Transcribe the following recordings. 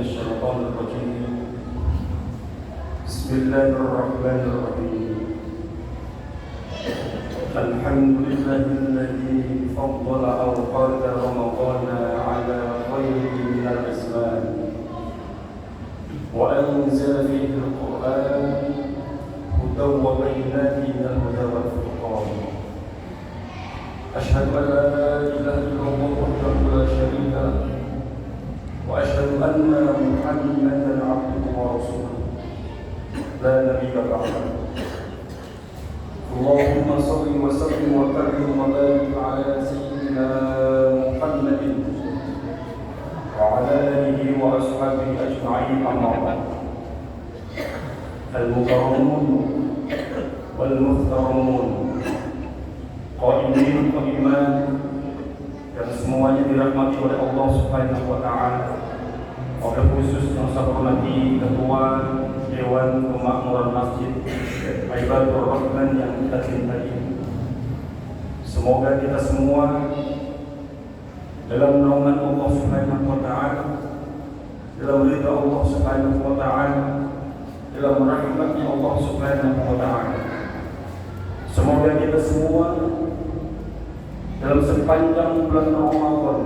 الشيطان الرجيم. بسم الله الرحمن الرحيم. الحمد لله الذي فضل أوقات رمضان على غيره من الأزمان، وأنزل فيه القرآن هدى وبينات من الهدى والفرقان. أشهد أن لا إله إلا الله وحده لا شريك له، وأشهد أن محمدا عبده ورسوله لا نبي بعده. اللهم صل وسلم وكرم وبارك على سيدنا محمد وعلى آله وأصحابه أجمعين. أما بعد، المكرمون والمحترمون qaimin qaiman yang semuanya dirahmati oleh Allah Subhanahu wa taala. Wabil khusus yang saya hormati Ketua Dewan Kemakmuran Masjid Ibadur Rahman yang kita cintai. Semoga kita semua dalam naungan Allah Subhanahu wa taala, dalam ridha Allah Subhanahu wa taala, dalam rahmatnya Allah Subhanahu wa taala. Semoga kita semua dalam sepanjang bulan Ramadan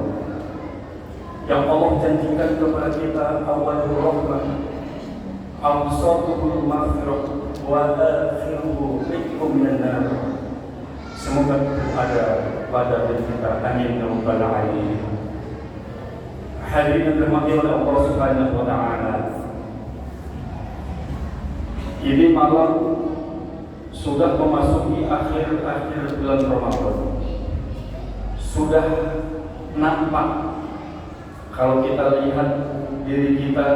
yang Allah janjikan kepada kita awalul rahmah, awsatuhul maghfirah, wa akhiruhu ridqum minan nar. Semoga ada pada diri kita. Amin ya rabbal alamin. Hadirin yang dirahmati oleh Allah Subhanahu wa taala, ini malam sudah memasuki akhir-akhir bulan Ramadan. Sudah nampak kalau kita lihat diri kita,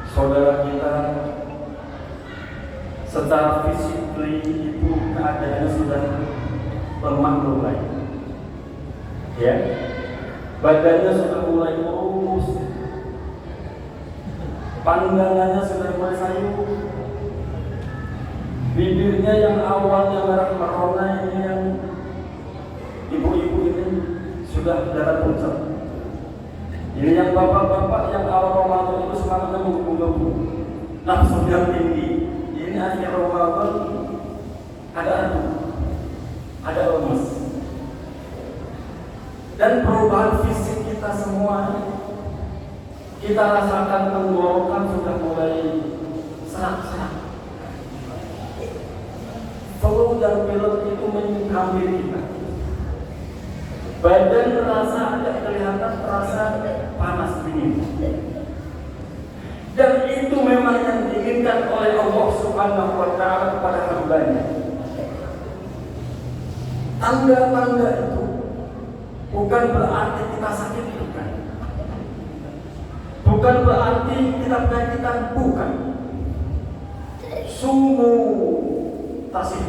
saudara kita, secara fisik itu keadaannya sudah lemah mulai, ya, badannya sudah mulai kurus, pandangannya sudah mulai sayu, bibirnya yang awalnya merah merona ini, yang ibu-ibu ini sudah darah puncak. Ini yang bapak-bapak yang awal Ramadan itu semangatnya menggebu-gebu, nafsunya tinggi. Ini akhir Ramadan ada lemas. Dan perubahan fisik kita semua kita rasakan, tenggorokan sudah mulai serak-serak. Flu dan pilek itu menyingkapkan kita. Badan terasa agak kelihatan, terasa panas dingin. Dan itu memang yang diinginkan oleh Allah Subhanahu wa taala kepada hamba-Nya. Tanda-tanda itu bukan berarti kita sakit, bukan. Bukan berarti kita penyakitan, bukan. Sungguh tasih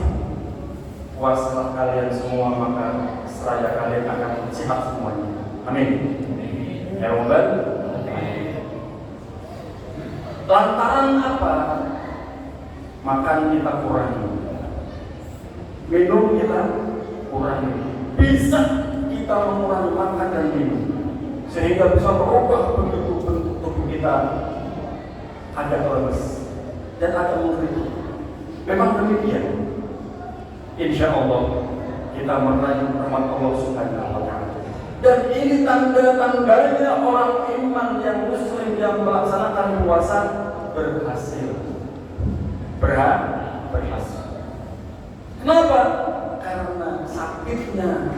puasalah kalian semua, maka seraya kalian akan sehat semuanya. Amin ya rabbal alamin. Lantaran apa? Makan kita kurangi, minum kita kurangi. Bisa kita mengurangi makan dan minum sehingga bisa merubah bentuk tubuh kita agak lemes dan agak mengkritik. Memang demikian. Insya Allah kita meraih rahmat Allah Subhanahu wa taala. Dan ini tanda-tandanya orang iman yang muslim yang melaksanakan puasa berhasil. Berhasil. Kenapa? Karena sakitnya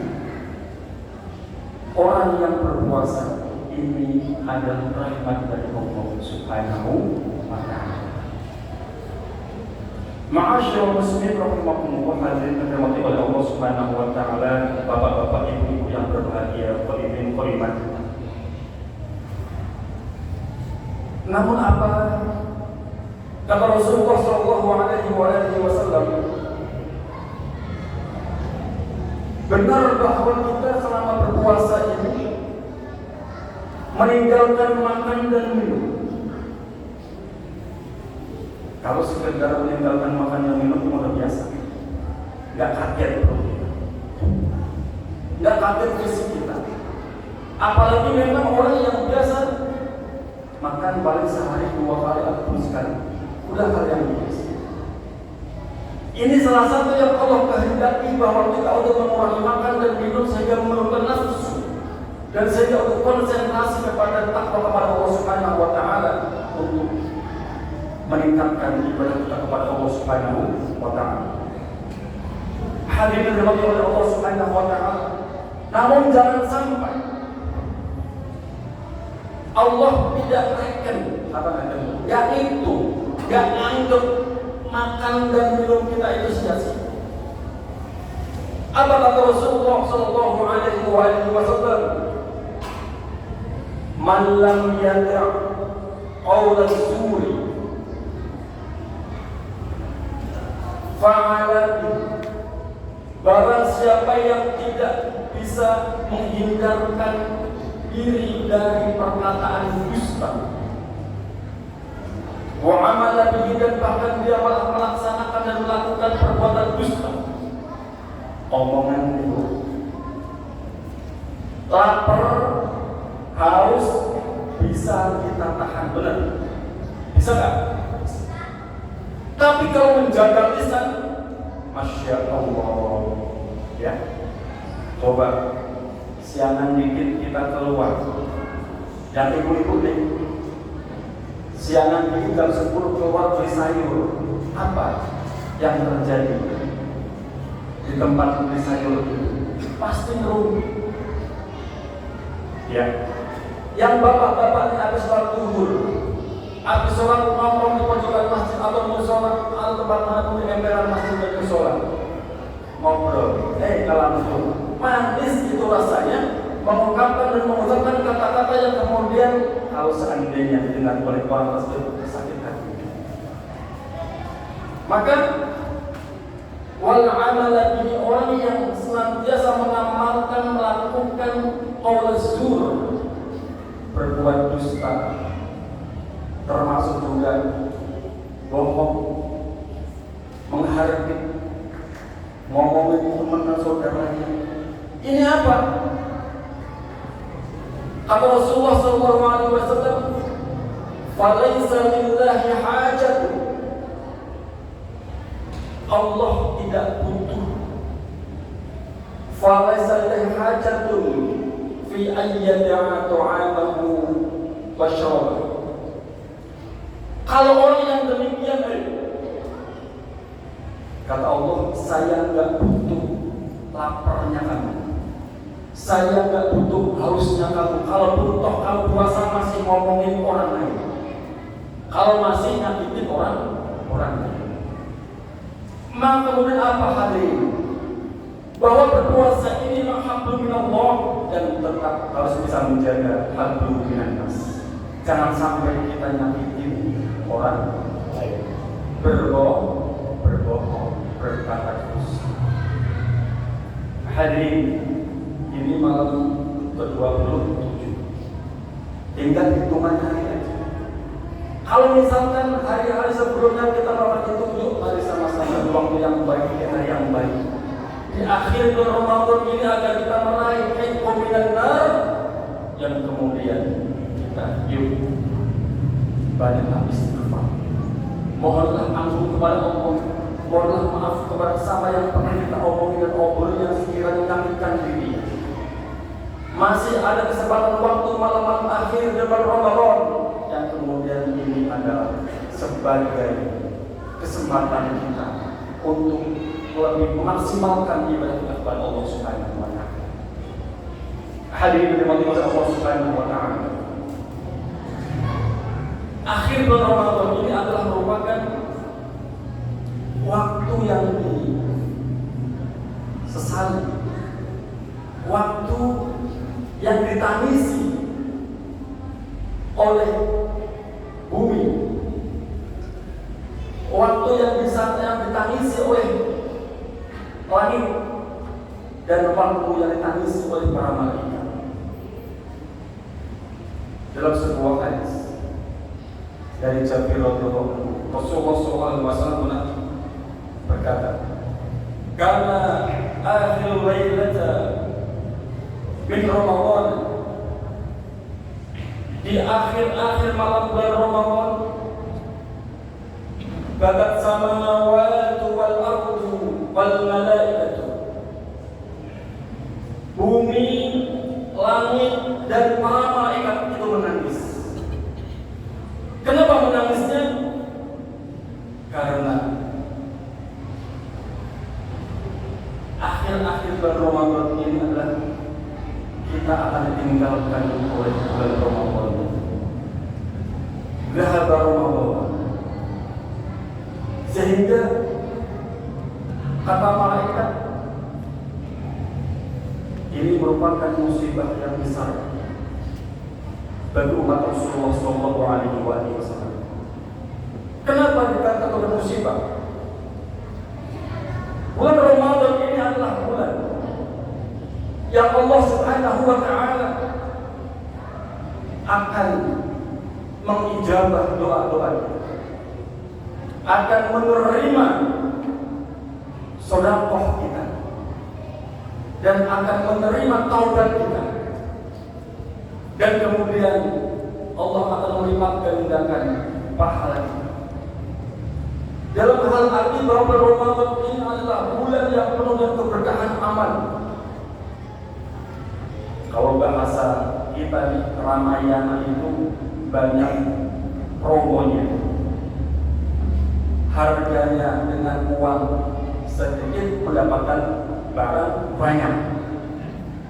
orang yang berpuasa ini adalah rahmat dari Allah Subhanahu wa taala. Ma'asyiral muslimin rahimakumullah, hadirin dirahmati oleh Allah Subhanahu wa taala, bapak-bapak, ibu-ibu yang berbahagia, qaimin qaimat. Namun apa kata Rasulullah sallallahu alaihi wasallam? Benar bahwa kita selama berpuasa ini meninggalkan makan dan minum. Kalau sekedar meninggalkan makan dan minum itu udah biasa, nggak kaget perut kita, nggak kaget fisik kita. Apalagi memang orang yang biasa makan paling sehari 2 kali atau sekali. Udah hal yang biasa. Ini salah satu yang Allah kehendaki, bahwa kita untuk mengurangi makan dan minum sehingga menurunkan nafsu dan sehingga untuk konsentrasi kepada takwa kepada Allah Subhanahu wa taala, untuk meningkatkan ibadah kita kepada Allah Subhanahu wa taala. Hadirin dirahmati oleh Allah Subhanahu wa taala. Namun jangan sampai Allah tidak reken yaitu gak anggap makan dan minum kita itu sia-sia. Apa kata Rasulullah sallallahu alaihi wasallam? Man lam yada' qaula az-zuri fa'ala, barang siapa yang tidak bisa menghindarkan diri dari perkataan dusta, wa amala bihi, dan bahkan dia malah melaksanakan dan melakukan perbuatan dusta. Omongan itu, lapar, haus bisa kita tahan, benar? Bisa nggak? Tapi kalau menjaga lisan, Masya Allah, ya, coba siangan dikit kita keluar, yang ibu-ibu nih, siangan dikit jam 10 keluar beli sayur, apa yang terjadi di tempat beli sayur? Pasti rugi, ya. Yang bapak-bapak ini habis sholat zuhur, habis sholat nongkrong di pojokan masjid atau musola atau tempat mana pun di emperan masjid dan musola, ngobrol, langsung manis itu rasanya, mengungkapkan dan mengucapkan kata-kata yang kemudian kalau seandainya didengar oleh orang tersebut sakit hati. Maka wal amala bihi, orang yang senantiasa mengamalkan, melakukan qaul zur, berbuat dusta, termasuk juga bohong, menghardik, ngomongin teman dan saudaranya. Ini apa? Kata Rasulullah SAW, "Falaisa lillahi hajatun." Allah tidak butuh. Falaisa lillahi hajatun fi ayyada'a ta'amahu wa syarabahu. Kalau orang yang demikian, kata Allah, saya enggak butuh laparnya kamu, saya enggak butuh hausnya kamu. Kalau butuh kamu puasa masih ngomongin orang lain, kalau masih nyakitin orang lain. Maka kemudian apa hadirin? Bahwa berpuasa ini hablum minallah, dan tetap harus bisa menjaga hablum minannas. Jangan sampai kita nyakitin orang lain, berbohong, berkata dusta. Hadirin, ini malam ke-27, tinggal hitungan hari aja. Kalau misalkan hari-hari sebelumnya kita melakukan itu, yuk mari sama-sama di waktu yang baik, di hari yang baik, di akhir bulan Ramadan ini, agar kita meraih hikmah minan nar, yang kemudian kita yuk banyak istighfar, mohonlah ampun kepada Allah, mohonlah maaf kepada sama yang pernah kita omongin dan obrolin yang sekiranya menyakitkan diri. Masih ada kesempatan waktu malam-malam akhir di bulan Ramadan, yang kemudian ini adalah sebagai kesempatan kita untuk lebih memaksimalkan ibadah kita kepada Allah Subhanahu wa taala. Hadirin dirahmati Allah Subhanahu wa taala. Akhir bulan Ramadan ini adalah merupakan waktu yang disesali, waktu yang ditangisi oleh bumi, waktu yang ditangisi oleh langit, dan waktu yang ditangisi oleh para malaikat. Dalam sebuah hadis dari Jabir radhiyallahu anhu, Rasulullah SAW berkata, "Kana akhir lailata min Ramadan." Di di akhir-akhir malam bulan Ramadan, bakat samawati wal ardu wal malaikatu, bumi, langit dan para malaikat itu menangis. Kenapa menangisnya? Karena akhir-akhir bulan Ramadan ini adalah kita akan ditinggalkan oleh bulan Ramadan. Zahaba Ramadan. Sehingga kata malaikat, ini merupakan musibah yang besar bagi umat Rasulullah SAW. Kenapa dikatakan musibah? Bulan Ramadan ini adalah bulan yang Allah Subhanahu wa Ta'ala akan mengijabah doa-doa, akan menerima sedekah kita, dan akan menerima taubat kita, dan kemudian Allah akan melipat gandakan pahala kita. Dalam hal arti bahwa Ramadan ini adalah bulan yang penuh dengan keberkahan amal. Kalau bahasa kita di Ramayana itu banyak promonya. Harganya dengan uang sedikit mendapatkan barang banyak.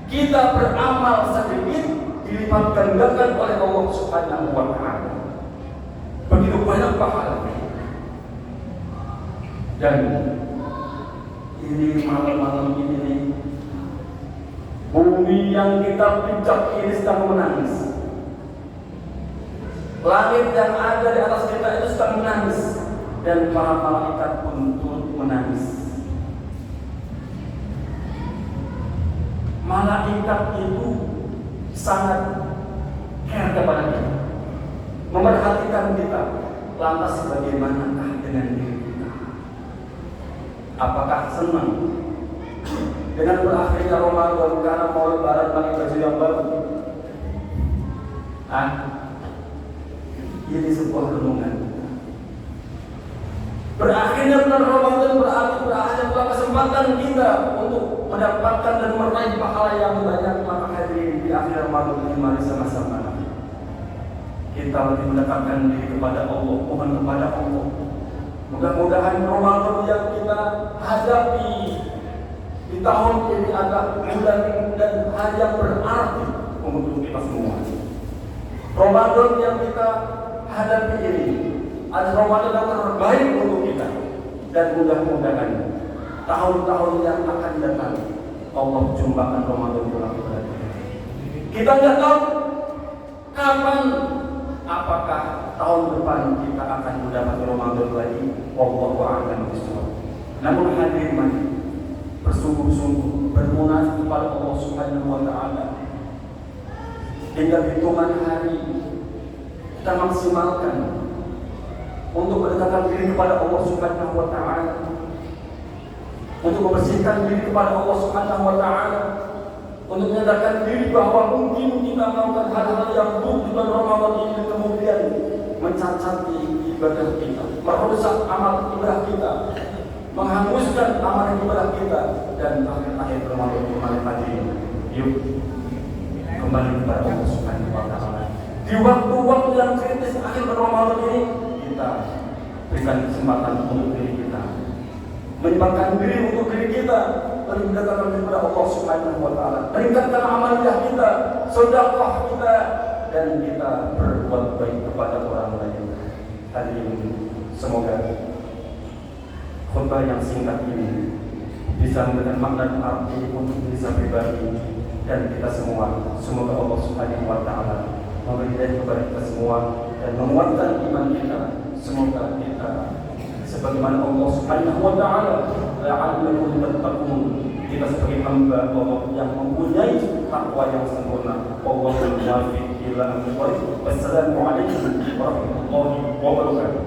Kita beramal sedikit dilipat gandakan oleh Allah Subhanahu wa Ta'ala. Begitu banyak pahalanya. Dan ini malam-malam ini nih, bumi yang kita pijak ini sedang menangis. Langit yang ada di atas kita itu sedang menangis, dan para malaikat pun turut menangis. Malaikat itu sangat care kepada kita, memerhatikan kita. Lantas bagaimanakah dengan diri kita? Apakah senang dengan berakhirnya Ramadan karena mau lebaran pakai baju yang baru? Ini sebuah renungan. Berakhirnya bulan Ramadan berarti berakhirnya pula kesempatan kita untuk mendapatkan dan meraih pahala yang banyak. Maka hadirin, di akhir Ramadan ini mari sama-sama kita lebih mendekatkan diri kepada Allah, mohon kepada Allah. Mudah-mudahan Ramadan yang kita hadapi di tahun ini adalah bulan dan hari yang berarti untuk kita semua. Ramadan yang kita hadapi ini adalah Ramadan yang terbaik untuk kita, dan mudah-mudahan tahun-tahun yang akan datang Allah jumpakan Ramadan pulang kepada kita. Kita nggak tahu kapan, apakah tahun depan kita akan mendapat Ramadan lagi. Wallahu a'lam bishawab. Namun hadirin mari bersungguh-sungguh bermunajat kepada Allah Subhanahu wa Ta'ala. Tinggal hitungan hari kita maksimalkan untuk mendekatkan diri kepada Allah Subhanahu wa Ta'ala, untuk membersihkan diri kepada Allah Subhanahu wa Ta'ala, untuk menyadarkan diri bahwa mungkin kita melakukan hal-hal yang buruk di bulan Ramadan ini, kemudian mencacati ibadah kita, merusak amal ibadah kita, menghanguskan amal ibadah kita, dan akhir-akhir Ramadan kembali pagi. Yuk kembali kepada Allah Subhanahu wa Ta'ala. Di waktu-waktu yang kritis akhir Ramadan ini, kita berikan kesempatan untuk diri kita, menyempatkan diri untuk diri kita, lebih mendekatkan kepada Allah Subhanahu wa Ta'ala, meningkatkan amaliyah kita, sedekah kita, dan kita berbuat baik kepada orang lain. Tadi semoga khutbah yang singkat ini bisa memberikan makna dan arti untuk diri saya pribadi dan kita semua. Semoga Allah Subhanahu wa Ta'ala memberi hidayah kepada kita semua dan menguatkan iman kita. Semoga kita sebagaimana Allah Subhanahu wa Ta'ala la'allakum tattaqun, kita sebagai hamba Allah yang mempunyai takwa yang sempurna. Wallahul muwaffiq ila aqwamit. Wassalamu alaikum warahmatullahi wabarakatuh.